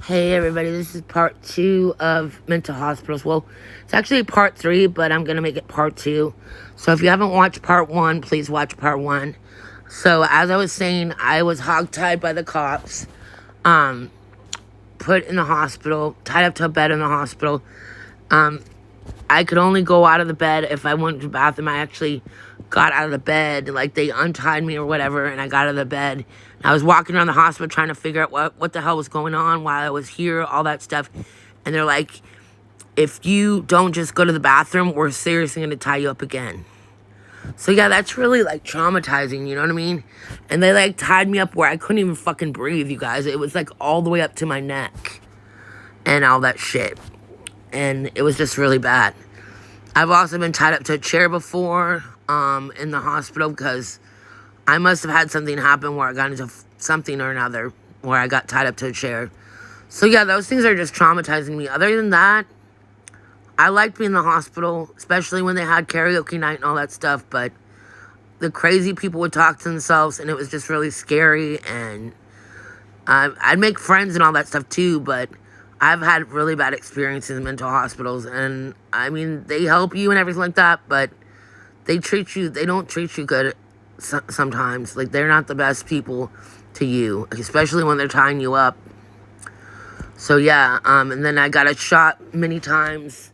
Hey everybody, this is part 2 of mental hospitals. Well, it's actually part 3, but I'm going to make it part 2. So if you haven't watched part 1, please watch part 1. So as I was saying, I was hogtied by the cops, put in the hospital, tied up to a bed in the hospital. I could only go out of the bed if I went to the bathroom. I actually got out of the bed, like they untied me or whatever, and I got out of the bed. I was walking around the hospital trying to figure out what the hell was going on while I was here, all that stuff. And they're like, if you don't just go to the bathroom, we're seriously going to tie you up again. So yeah, that's really like traumatizing, you know what I mean? And they like tied me up where I couldn't even fucking breathe, you guys. It was like all the way up to my neck and all that shit. And it was just really bad. I've also been tied up to a chair before in the hospital because I must have had something happen where I got into something or another where I got tied up to a chair. So yeah, those things are just traumatizing me. Other than that, I liked being in the hospital, especially when they had karaoke night and all that stuff, but the crazy people would talk to themselves and it was just really scary, and I'd make friends and all that stuff too, but I've had really bad experiences in mental hospitals, and I mean, they help you and everything like that, but they don't treat you good sometimes. Like, they're not the best people to you, especially when they're tying you up. So yeah, and then I got a shot many times.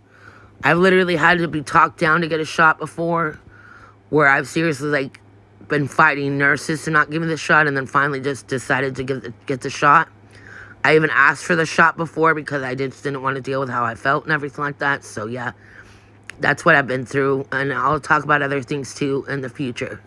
I've literally had to be talked down to get a shot before, where I've seriously, like, been fighting nurses to not give me the shot, and then finally just decided to get the shot. I even asked for the shot before because I just didn't want to deal with how I felt and everything like that. So yeah, that's what I've been through, and I'll talk about other things too in the future.